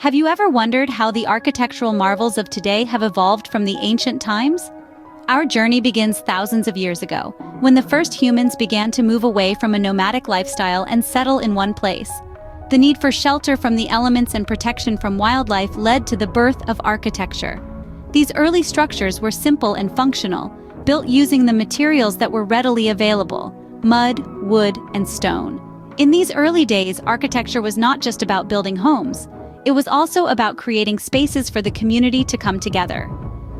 Have you ever wondered how the architectural marvels of today have evolved from the ancient times? Our journey begins thousands of years ago, when the first humans began to move away from a nomadic lifestyle and settle in one place. The need for shelter from the elements and protection from wildlife led to the birth of architecture. These early structures were simple and functional, built using the materials that were readily available: mud, wood, and stone. In these early days, architecture was not just about building homes. It was also about creating spaces for the community to come together.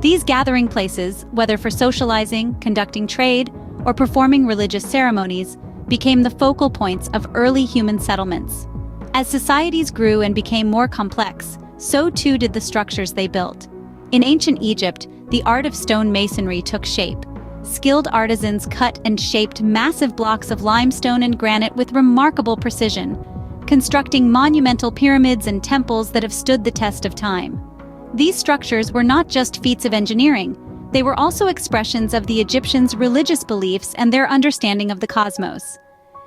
These gathering places, whether for socializing, conducting trade, or performing religious ceremonies, became the focal points of early human settlements. As societies grew and became more complex, so too did the structures they built. In ancient Egypt, the art of stone masonry took shape. Skilled artisans cut and shaped massive blocks of limestone and granite with remarkable precision, constructing monumental pyramids and temples that have stood the test of time. These structures were not just feats of engineering, they were also expressions of the Egyptians' religious beliefs and their understanding of the cosmos.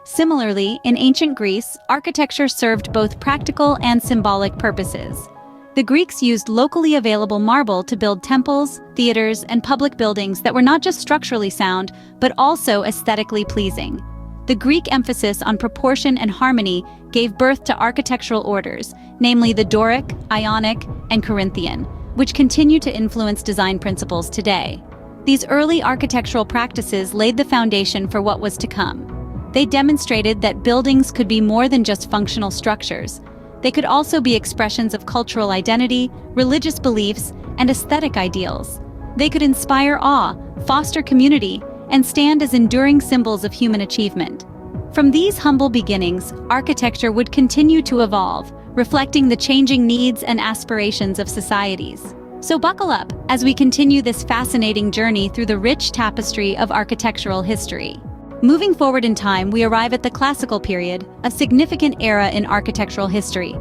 Similarly, in ancient Greece, architecture served both practical and symbolic purposes. The Greeks used locally available marble to build temples, theaters, and public buildings that were not just structurally sound, but also aesthetically pleasing. The Greek emphasis on proportion and harmony gave birth to architectural orders, namely the Doric, Ionic, and Corinthian, which continue to influence design principles today. These early architectural practices laid the foundation for what was to come. They demonstrated that buildings could be more than just functional structures. They could also be expressions of cultural identity, religious beliefs, and aesthetic ideals. They could inspire awe, foster community, and stand as enduring symbols of human achievement. From these humble beginnings, architecture would continue to evolve, reflecting the changing needs and aspirations of societies. So buckle up as we continue this fascinating journey through the rich tapestry of architectural history. Moving forward in time, we arrive at the Classical period, a significant era in architectural history.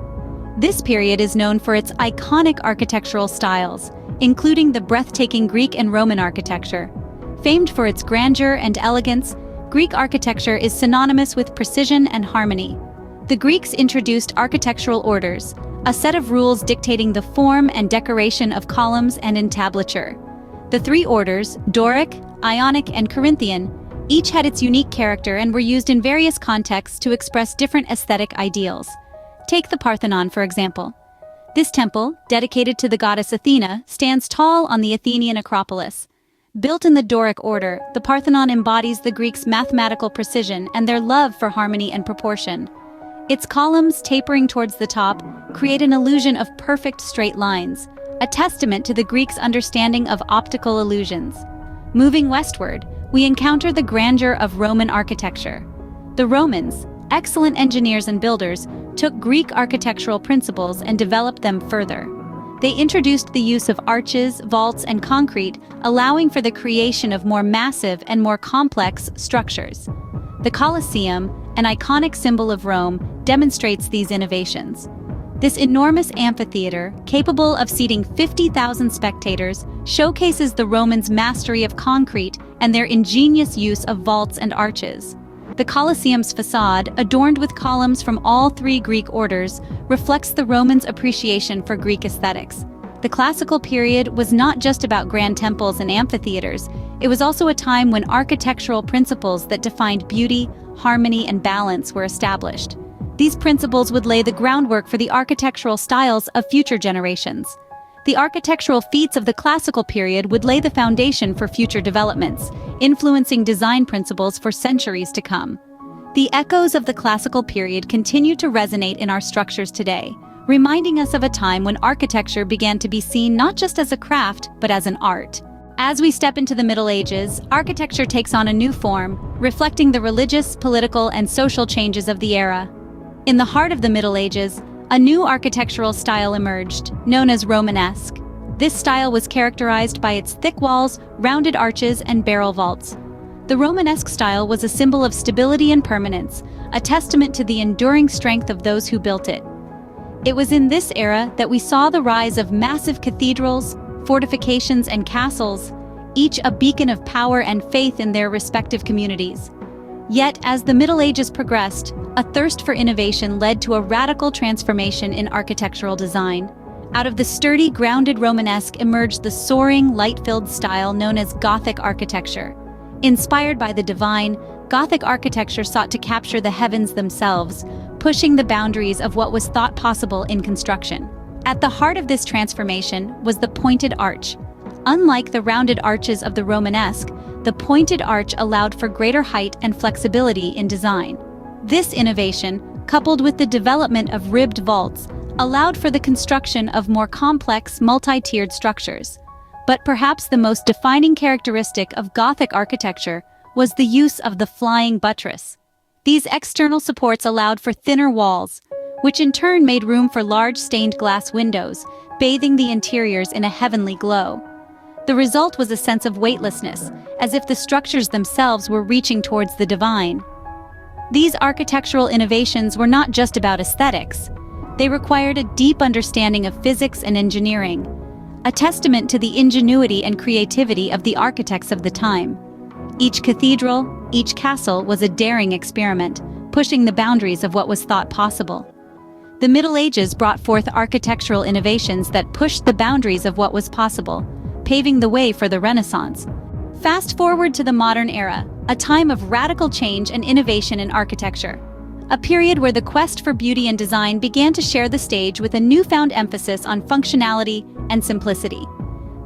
This period is known for its iconic architectural styles, including the breathtaking Greek and Roman architecture. Famed for its grandeur and elegance, Greek architecture is synonymous with precision and harmony. The Greeks introduced architectural orders, a set of rules dictating the form and decoration of columns and entablature. The three orders, Doric, Ionic, and Corinthian, each had its unique character and were used in various contexts to express different aesthetic ideals. Take the Parthenon, for example. This temple, dedicated to the goddess Athena, stands tall on the Athenian Acropolis. Built in the Doric order, the Parthenon embodies the Greeks' mathematical precision and their love for harmony and proportion. Its columns, tapering towards the top, create an illusion of perfect straight lines, a testament to the Greeks' understanding of optical illusions. Moving westward, we encounter the grandeur of Roman architecture. The Romans, excellent engineers and builders, took Greek architectural principles and developed them further. They introduced the use of arches, vaults, and concrete, allowing for the creation of more massive and more complex structures. The Colosseum, an iconic symbol of Rome, demonstrates these innovations. This enormous amphitheater, capable of seating 50,000 spectators, showcases the Romans' mastery of concrete and their ingenious use of vaults and arches. The Colosseum's facade, adorned with columns from all three Greek orders, reflects the Romans' appreciation for Greek aesthetics. The Classical period was not just about grand temples and amphitheaters, it was also a time when architectural principles that defined beauty, harmony, and balance were established. These principles would lay the groundwork for the architectural styles of future generations. The architectural feats of the Classical period would lay the foundation for future developments, influencing design principles for centuries to come. The echoes of the Classical period continue to resonate in our structures today, reminding us of a time when architecture began to be seen not just as a craft, but as an art. As we step into the Middle Ages, architecture takes on a new form, reflecting the religious, political, and social changes of the era. In the heart of the Middle Ages, a new architectural style emerged, known as Romanesque. This style was characterized by its thick walls, rounded arches, and barrel vaults. The Romanesque style was a symbol of stability and permanence, a testament to the enduring strength of those who built it. It was in this era that we saw the rise of massive cathedrals, fortifications, and castles, each a beacon of power and faith in their respective communities. Yet, as the Middle Ages progressed, a thirst for innovation led to a radical transformation in architectural design. Out of the sturdy, grounded Romanesque emerged the soaring, light-filled style known as Gothic architecture. Inspired by the divine, Gothic architecture sought to capture the heavens themselves, pushing the boundaries of what was thought possible in construction. At the heart of this transformation was the pointed arch. Unlike the rounded arches of the Romanesque, the pointed arch allowed for greater height and flexibility in design. This innovation, coupled with the development of ribbed vaults, allowed for the construction of more complex, multi-tiered structures. But perhaps the most defining characteristic of Gothic architecture was the use of the flying buttress. These external supports allowed for thinner walls, which in turn made room for large stained glass windows, bathing the interiors in a heavenly glow. The result was a sense of weightlessness, as if the structures themselves were reaching towards the divine. These architectural innovations were not just about aesthetics. They required a deep understanding of physics and engineering, a testament to the ingenuity and creativity of the architects of the time. Each cathedral, each castle was a daring experiment, pushing the boundaries of what was thought possible. The Middle Ages brought forth architectural innovations that pushed the boundaries of what was possible, paving the way for the Renaissance. Fast forward to the modern era, a time of radical change and innovation in architecture. A period where the quest for beauty and design began to share the stage with a newfound emphasis on functionality and simplicity.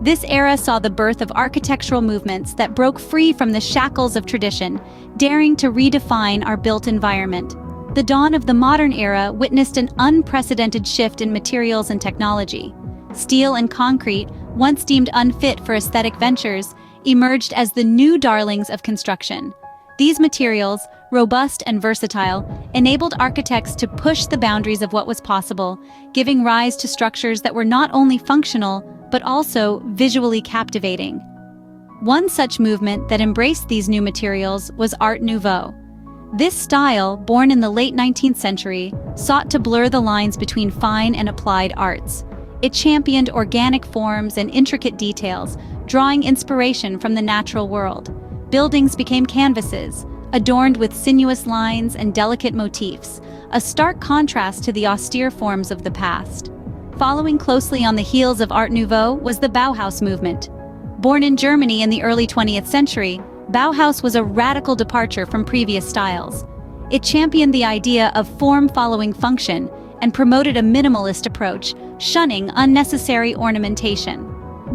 This era saw the birth of architectural movements that broke free from the shackles of tradition, daring to redefine our built environment. The dawn of the modern era witnessed an unprecedented shift in materials and technology. Steel and concrete, once deemed unfit for aesthetic ventures, emerged as the new darlings of construction. These materials, robust and versatile, enabled architects to push the boundaries of what was possible, giving rise to structures that were not only functional, but also visually captivating. One such movement that embraced these new materials was Art Nouveau. This style, born in the late 19th century, sought to blur the lines between fine and applied arts. It championed organic forms and intricate details, drawing inspiration from the natural world. Buildings became canvases, adorned with sinuous lines and delicate motifs, a stark contrast to the austere forms of the past. Following closely on the heels of Art Nouveau was the Bauhaus movement. Born in Germany in the early 20th century, Bauhaus was a radical departure from previous styles. It championed the idea of form following function and promoted a minimalist approach, shunning unnecessary ornamentation.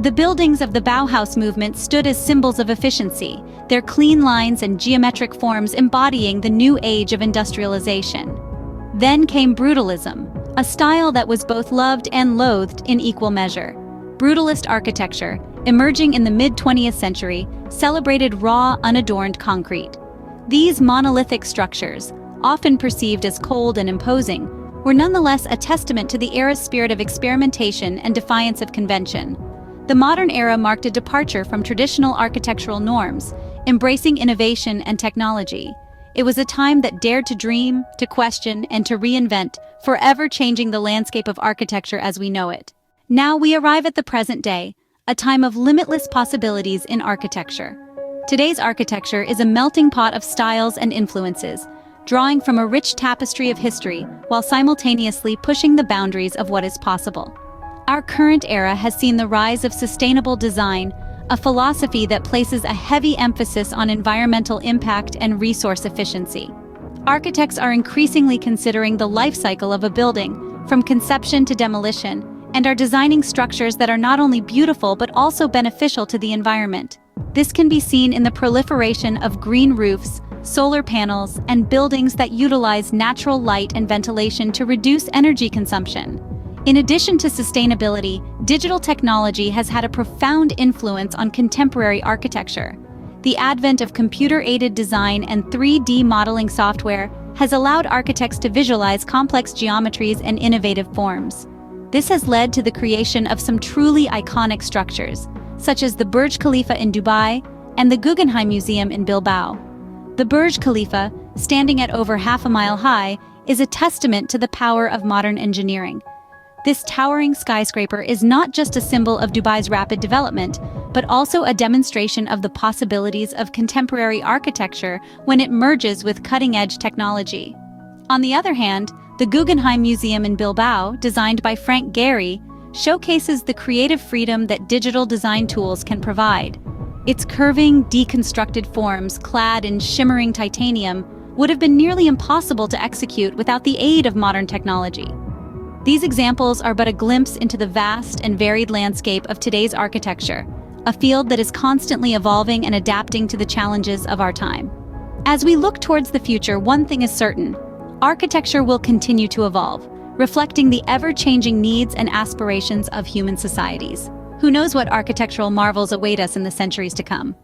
The buildings of the Bauhaus movement stood as symbols of efficiency, their clean lines and geometric forms embodying the new age of industrialization. Then came Brutalism, a style that was both loved and loathed in equal measure. Brutalist architecture, emerging in the mid-20th century, celebrated raw, unadorned concrete. These monolithic structures, often perceived as cold and imposing, were nonetheless a testament to the era's spirit of experimentation and defiance of convention. The modern era marked a departure from traditional architectural norms, embracing innovation and technology. It was a time that dared to dream, to question, and to reinvent, forever changing the landscape of architecture as we know it. Now we arrive at the present day, a time of limitless possibilities in architecture. Today's architecture is a melting pot of styles and influences, drawing from a rich tapestry of history while simultaneously pushing the boundaries of what is possible. Our current era has seen the rise of sustainable design, a philosophy that places a heavy emphasis on environmental impact and resource efficiency. Architects are increasingly considering the life cycle of a building, from conception to demolition, and are designing structures that are not only beautiful but also beneficial to the environment. This can be seen in the proliferation of green roofs, solar panels, and buildings that utilize natural light and ventilation to reduce energy consumption. In addition to sustainability, digital technology has had a profound influence on contemporary architecture. The advent of computer-aided design and 3D modeling software has allowed architects to visualize complex geometries and innovative forms. This has led to the creation of some truly iconic structures, such as the Burj Khalifa in Dubai and the Guggenheim Museum in Bilbao. The Burj Khalifa, standing at over half a mile high, is a testament to the power of modern engineering. This towering skyscraper is not just a symbol of Dubai's rapid development, but also a demonstration of the possibilities of contemporary architecture when it merges with cutting-edge technology. On the other hand, the Guggenheim Museum in Bilbao, designed by Frank Gehry, showcases the creative freedom that digital design tools can provide. Its curving, deconstructed forms, clad in shimmering titanium, would have been nearly impossible to execute without the aid of modern technology. These examples are but a glimpse into the vast and varied landscape of today's architecture, a field that is constantly evolving and adapting to the challenges of our time. As we look towards the future, one thing is certain: architecture will continue to evolve, reflecting the ever-changing needs and aspirations of human societies. Who knows what architectural marvels await us in the centuries to come?